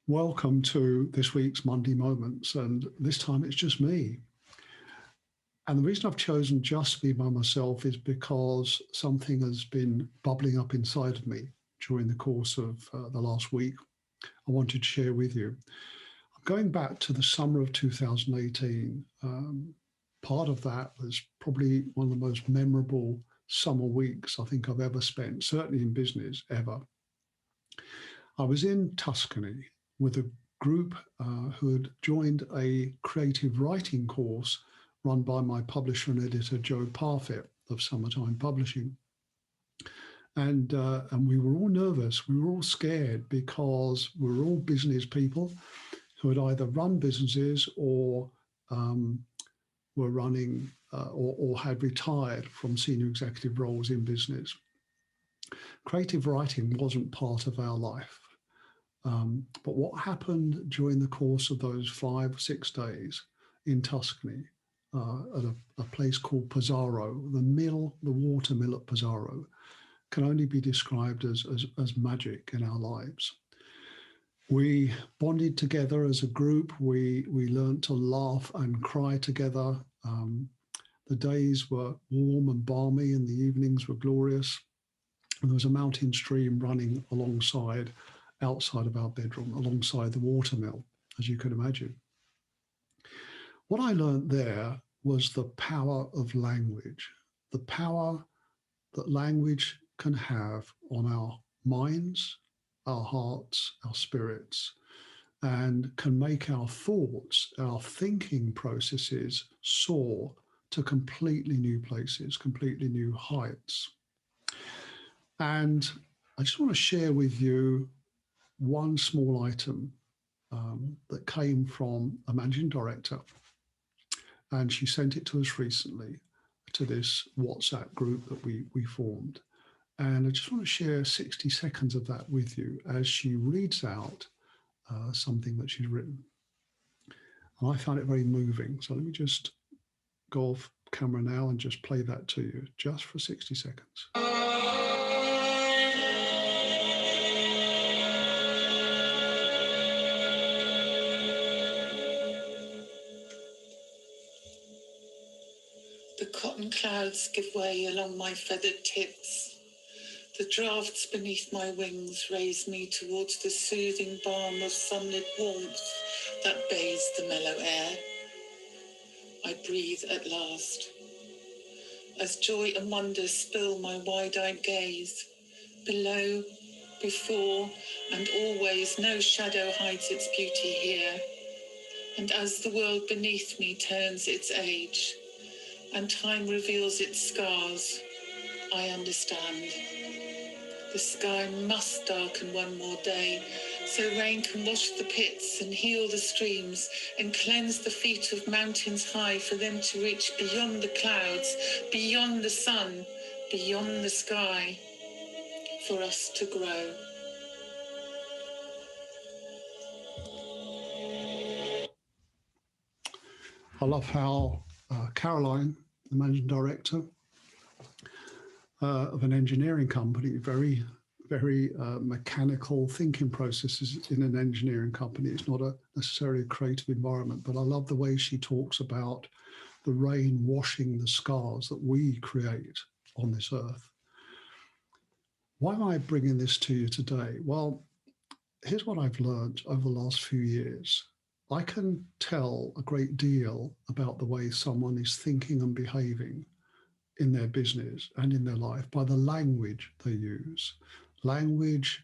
Welcome to this week's Monday Moments, and this time it's just me. And the reason I've chosen just to be by myself is because something has been bubbling up inside of me during the course of the last week. I wanted to share with you. I'm going back to the summer of 2018. Part of that was probably one of the most memorable summer weeks I think I've ever spent, certainly in business, ever. I was in Tuscany with a group who had joined a creative writing course run by my publisher and editor, Joe Parfit of Summertime Publishing. And we were all nervous. We were all scared because we were all business people who had either run businesses or were running or had retired from senior executive roles in business. Creative writing wasn't part of our life. But what happened during the course of those 5 or 6 days in Tuscany at a place called Pesaro, the water mill at Pesaro, can only be described as magic in our lives. We bonded together as a group. We learned to laugh and cry together. The days were warm and balmy and the evenings were glorious. And there was a mountain stream running outside of our bedroom, alongside the watermill, as you can imagine. What I learned there was the power of language, the power that language can have on our minds, our hearts, our spirits, and can make our thoughts, our thinking processes soar to completely new places, completely new heights. And I just want to share with you one small item that came from a managing director, and she sent it to us recently to this WhatsApp group that we formed. And I just want to share 60 seconds of that with you as she reads out something that she's written. And I found it very moving. So let me just go off camera now and just play that to you just for 60 seconds. The cotton clouds give way along my feathered tips. The drafts beneath my wings raise me towards the soothing balm of sunlit warmth that bathes the mellow air. I breathe at last. As joy and wonder spill my wide-eyed gaze, below, before, and always no shadow hides its beauty here. And as the world beneath me turns its age, and time reveals its scars, I understand. The sky must darken one more day, so rain can wash the pits and heal the streams and cleanse the feet of mountains high for them to reach beyond the clouds, beyond the sun, beyond the sky, for us to grow. I love how Caroline, the managing director of an engineering company, very mechanical thinking processes in an engineering company. It's not necessarily a creative environment, but I love the way she talks about the rain washing the scars that we create on this earth. Why am I bringing this to you today? Well, here's what I've learned over the last few years. I can tell a great deal about the way someone is thinking and behaving in their business and in their life by the language they use. Language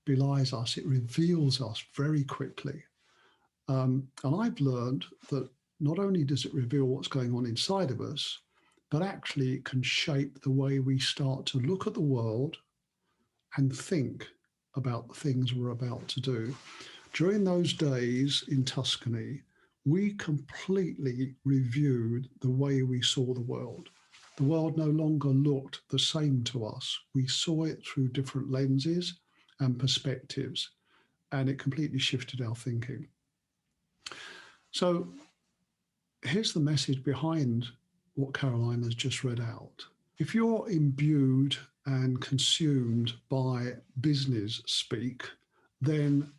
belies us, it reveals us very quickly. And I've learned that not only does it reveal what's going on inside of us, but actually it can shape the way we start to look at the world and think about the things we're about to do. During those days in Tuscany, we completely reviewed the way we saw the world. The world no longer looked the same to us. We saw it through different lenses and perspectives, and it completely shifted our thinking. So here's the message behind what Caroline has just read out. If you're imbued and consumed by business speak, then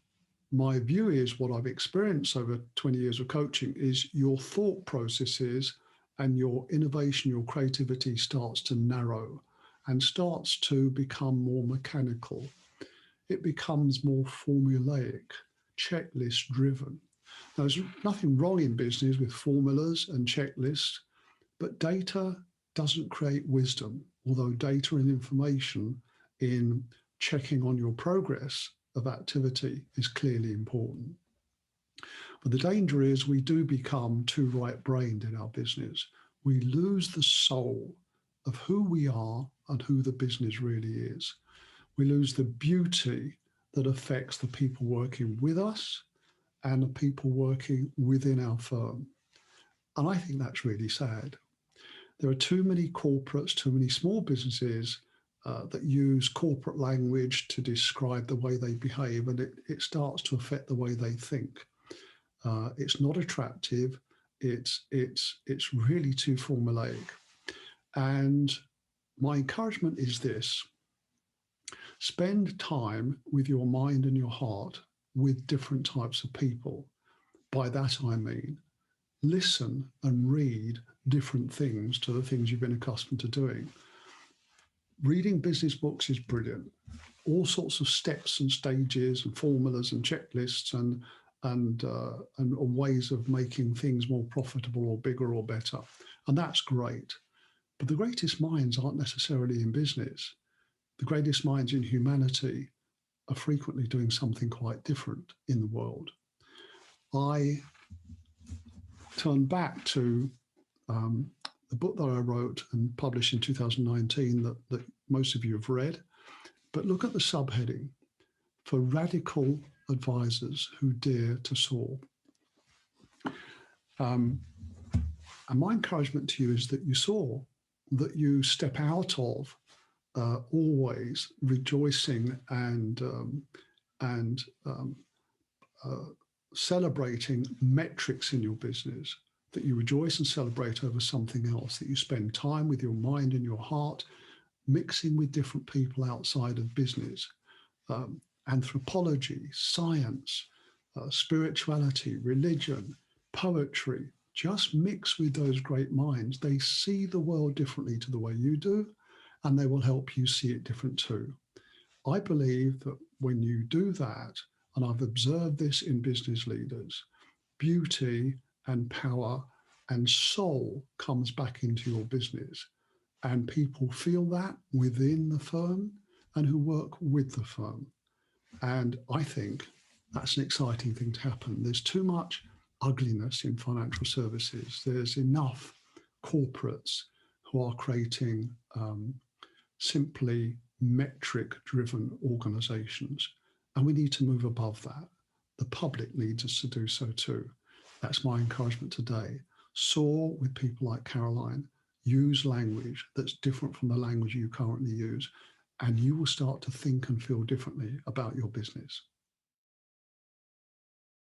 my view is, what I've experienced over 20 years of coaching, is your thought processes and your innovation, your creativity starts to narrow and starts to become more mechanical. It becomes more formulaic, checklist driven. Now, there's nothing wrong in business with formulas and checklists, but data doesn't create wisdom, although data and information in checking on your progress of activity is clearly important. But the danger is we do become too right-brained in our business. We lose the soul of who we are and who the business really is. We lose the beauty that affects the people working with us and the people working within our firm. And I think that's really sad. There are too many corporates, too many small businesses that use corporate language to describe the way they behave, and it starts to affect the way they think. It's not attractive. It's really too formulaic. And my encouragement is this: spend time with your mind and your heart with different types of people. By that I mean, listen and read different things to the things you've been accustomed to doing. Reading business books is brilliant. All sorts of steps and stages and formulas and checklists and ways of making things more profitable or bigger or better. And that's great. But the greatest minds aren't necessarily in business. The greatest minds in humanity are frequently doing something quite different in the world. I turn back to the book that I wrote and published in 2019 that most of you have read, but look at the subheading: for radical advisors who dare to soar. And my encouragement to you is that you soar, that you step out of always rejoicing and celebrating metrics in your business, that you rejoice and celebrate over something else, that you spend time with your mind and your heart, mixing with different people outside of business, anthropology, science, spirituality, religion, poetry. Just mix with those great minds. They see the world differently to the way you do, and they will help you see it different too. I believe that when you do that, and I've observed this in business leaders, beauty and power and soul comes back into your business. And people feel that within the firm and who work with the firm. And I think that's an exciting thing to happen. There's too much ugliness in financial services. There's enough corporates who are creating simply metric-driven organizations. And we need to move above that. The public needs us to do so too. That's my encouragement today. Soar with people like Caroline. Use language that's different from the language you currently use, and you will start to think and feel differently about your business.